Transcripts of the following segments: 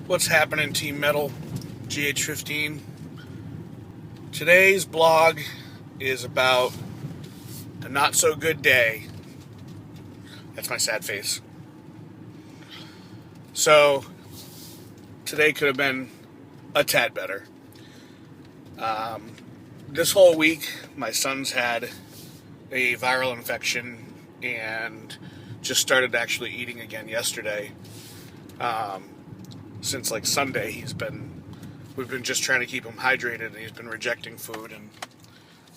What's happening, Team Metal GH15? Today's blog is about a not so good day. That's my sad face. So, today could have been a tad better. This whole week, my son's had a viral infection and just started actually eating again yesterday. Since like Sunday, we've been just trying to keep him hydrated, and he's been rejecting food and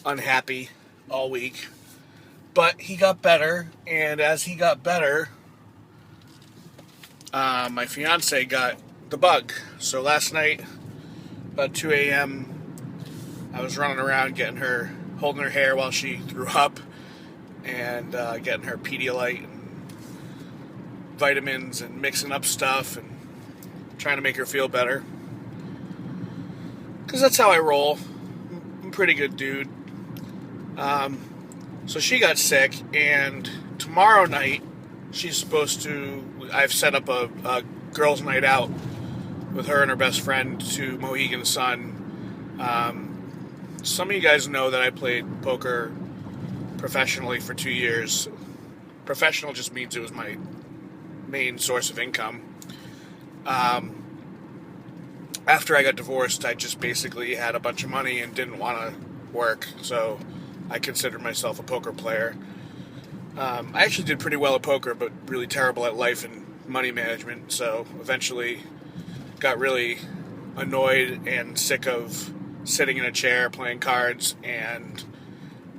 unhappy all week. But he got better, and as he got better, my fiance got the bug. So last night, about 2 a.m., I was running around holding her hair while she threw up, and getting her Pedialyte and vitamins and mixing up stuff and trying to make her feel better. Because that's how I roll. I'm a pretty good dude. So she got sick, and tomorrow night I've set up a girls' night out with her and her best friend to Mohegan Sun. Some of you guys know that I played poker professionally for 2 years. Professional just means it was my main source of income. After I got divorced, I just basically had a bunch of money and didn't want to work, so I considered myself a poker player. I actually did pretty well at poker, but really terrible at life and money management, so eventually got really annoyed and sick of sitting in a chair playing cards, and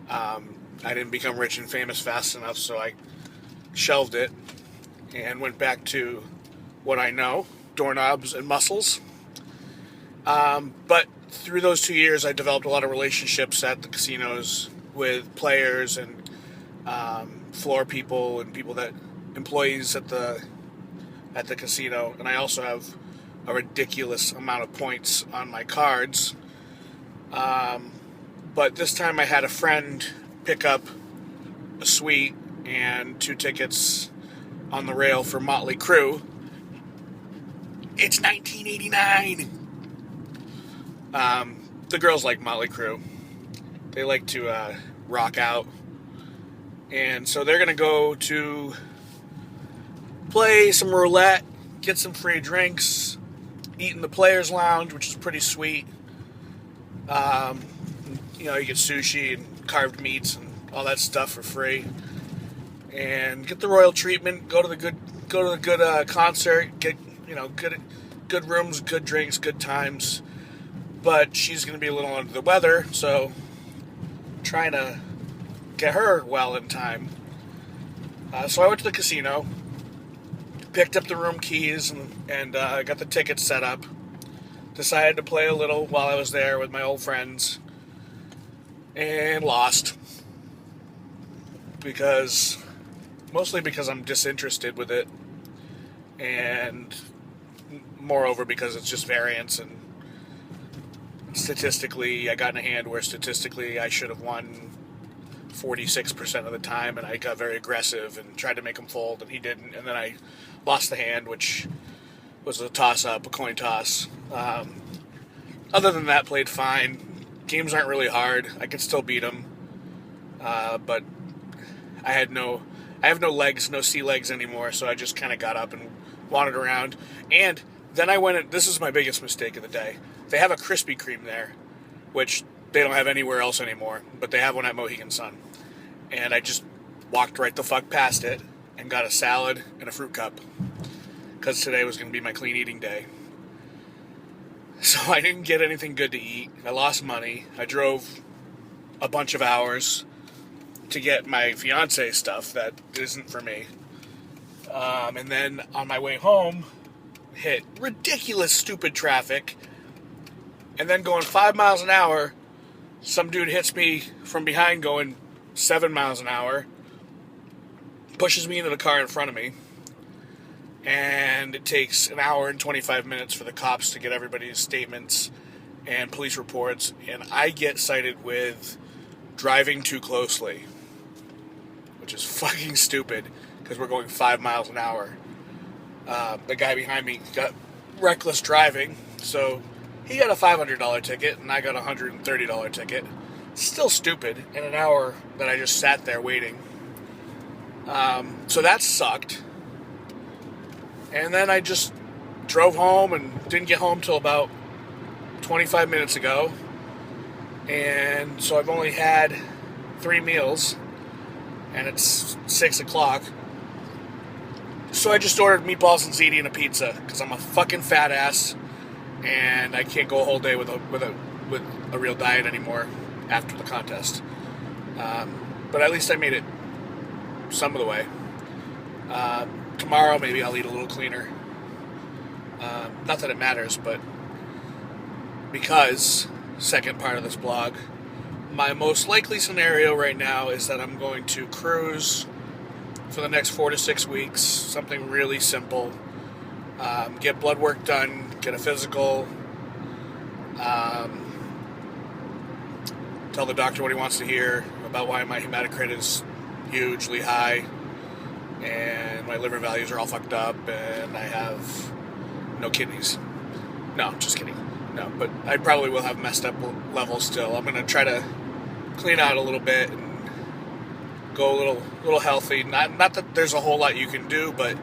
I didn't become rich and famous fast enough, so I shelved it and went back to what I know, doorknobs and muscles. But through those 2 years, I developed a lot of relationships at the casinos with players and floor people and employees at the casino. And I also have a ridiculous amount of points on my cards. But this time I had a friend pick up a suite and 2 tickets on the rail for Motley Crue. It's 1989! The girls like Motley Crue. They like to rock out. And so they're going to go to play some roulette, get some free drinks, eat in the Players Lounge, which is pretty sweet. You get sushi and carved meats and all that stuff for free. And get the royal treatment, go to the good concert, get, good rooms, good drinks, good times. But she's going to be a little under the weather, so trying to get her well in time. So I went to the casino, picked up the room keys, and got the tickets set up. Decided to play a little while I was there with my old friends, and lost. Mostly because I'm disinterested with it, and moreover because it's just variance, and statistically, I got in a hand where statistically I should have won 46% of the time, and I got very aggressive and tried to make him fold, and he didn't, and then I lost the hand, which was a toss-up, a coin toss. Other than that, played fine. Games aren't really hard. I could still beat them, but I have no legs, no sea legs anymore, so I just kind of got up and wandered around, and then this is my biggest mistake of the day. They have a Krispy Kreme there, which they don't have anywhere else anymore, but they have one at Mohegan Sun. And I just walked right the fuck past it and got a salad and a fruit cup, because today was going to be my clean eating day. So I didn't get anything good to eat. I lost money. I drove a bunch of hours to get my fiance stuff that isn't for me. And then on my way home, hit ridiculous, stupid traffic. And then going 5 miles an hour, some dude hits me from behind going 7 miles an hour, pushes me into the car in front of me, and it takes an hour and 25 minutes for the cops to get everybody's statements and police reports, and I get cited with driving too closely, which is fucking stupid, because we're going 5 miles an hour. The guy behind me got reckless driving. So he got a $500 ticket and I got a $130 ticket. Still stupid in an hour that I just sat there waiting. So that sucked. And then I just drove home and didn't get home till about 25 minutes ago. And so I've only had 3 meals. And it's 6 o'clock. So I just ordered meatballs and ziti and a pizza. Because I'm a fucking fat ass. And I can't go a whole day with a real diet anymore after the contest. But at least I made it some of the way. Tomorrow maybe I'll eat a little cleaner. Not that it matters, but because, second part of this blog, my most likely scenario right now is that I'm going to cruise for the next 4 to 6 weeks, something really simple. Get blood work done, get a physical, tell the doctor what he wants to hear about why my hematocrit is hugely high, and my liver values are all fucked up, and I have no kidneys. No, just kidding. No, but I probably will have messed up levels still. I'm going to try to clean out a little bit and go a little healthy. Not that there's a whole lot you can do, but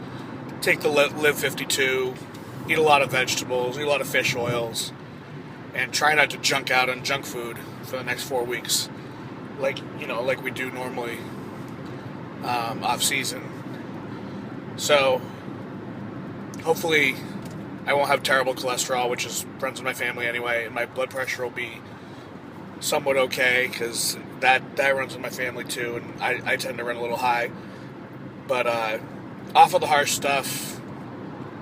take the Live 52, eat a lot of vegetables, eat a lot of fish oils, and try not to junk out on junk food for the next 4 weeks, like we do normally off season. So hopefully I won't have terrible cholesterol, which is runs in my family anyway, and my blood pressure will be somewhat okay, because that runs in my family too, and I tend to run a little high. But off of the harsh stuff,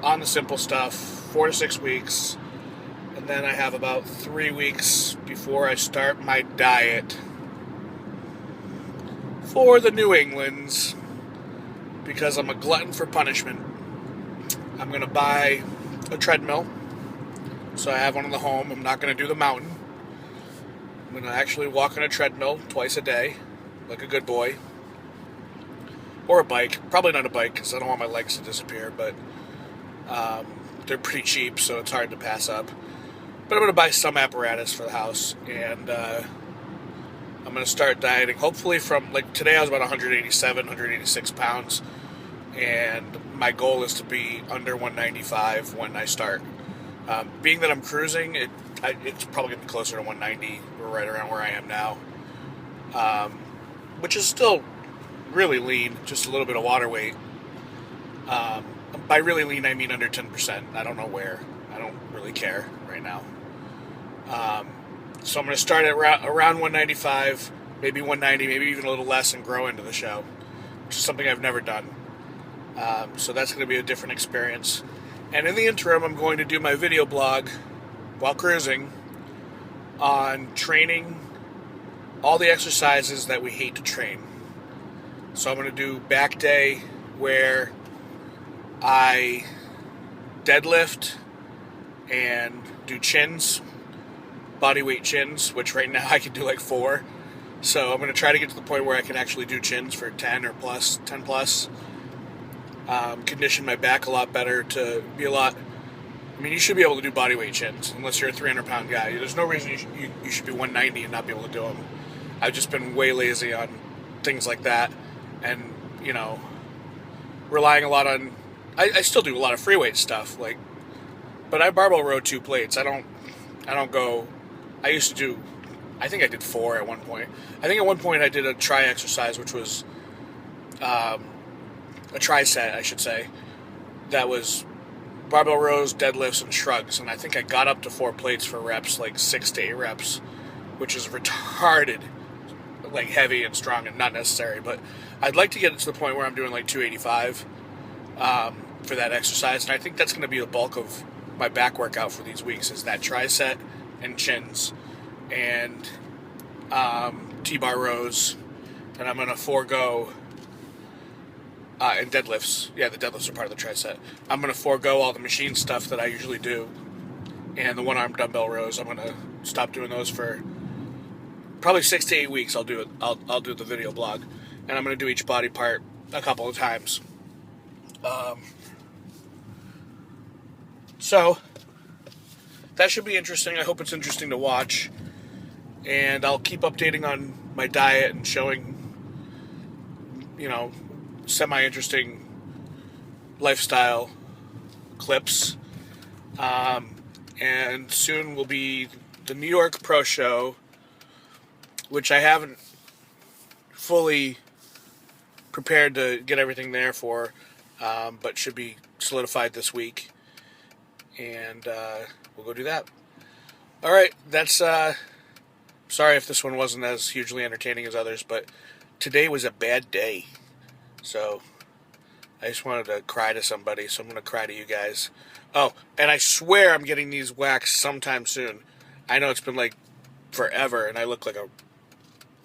on the simple stuff, 4 to 6 weeks, and then I have about 3 weeks before I start my diet for the New Englands, because I'm a glutton for punishment. I'm going to buy a treadmill, so I have one in the home. I'm not going to do the mountain. I'm going to actually walk on a treadmill twice a day, like a good boy. Or a bike. Probably not a bike, because I don't want my legs to disappear, but they're pretty cheap, so it's hard to pass up. But I'm going to buy some apparatus for the house, and I'm going to start dieting. Hopefully from, like, today I was about 187, 186 pounds, and my goal is to be under 195 when I start. Being that I'm cruising, it's probably going to be closer to 190, or right around where I am now, which is still really lean, just a little bit of water weight. By really lean, I mean under 10%. I don't know where. I don't really care right now. So I'm going to start at around 195, maybe 190, maybe even a little less, and grow into the show, which is something I've never done. So that's going to be a different experience. And in the interim, I'm going to do my video blog while cruising on training all the exercises that we hate to train. So I'm going to do back day, where I deadlift and do chins, body weight chins, which right now I can do like 4. So I'm going to try to get to the point where I can actually do chins for 10 plus. Condition my back a lot better to be a lot. I mean, you should be able to do body weight chins unless you're a 300-pound guy. There's no reason you should be 190 and not be able to do them. I've just been way lazy on things like that, and relying a lot on. I still do a lot of free weight stuff, but I barbell row 2 plates. I don't go. I used to do. I think I did 4 at one point. I think at one point I did a tri exercise, which was a tri-set, I should say, that was barbell rows, deadlifts, and shrugs, and I think I got up to 4 plates for reps, like 6 to 8 reps, which is retarded, like heavy and strong and not necessary, but I'd like to get it to the point where I'm doing like 285 for that exercise, and I think that's going to be the bulk of my back workout for these weeks, is that tri-set and chins, and T-bar rows, and I'm going to forego and deadlifts. Yeah, the deadlifts are part of the tri-set. I'm going to forego all the machine stuff that I usually do, and the one-arm dumbbell rows, I'm going to stop doing those for probably 6 to 8 weeks. I'll do it. I'll do the video blog, and I'm going to do each body part a couple of times. So that should be interesting. I hope it's interesting to watch. And I'll keep updating on my diet and showing, semi-interesting lifestyle clips. And soon will be the New York Pro Show, which I haven't fully prepared to get everything there for, but should be solidified this week. And we'll go do that. All right, that's... sorry if this one wasn't as hugely entertaining as others, but today was a bad day. So I just wanted to cry to somebody, so I'm going to cry to you guys. Oh, and I swear I'm getting these waxed sometime soon. I know it's been like forever, and I look like a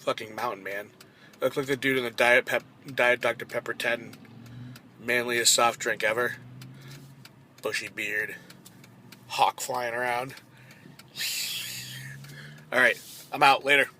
fucking mountain man. I look like the dude in the Diet Dr. Pepper 10 manliest soft drink ever. Bushy beard. Hawk flying around. Alright, I'm out. Later.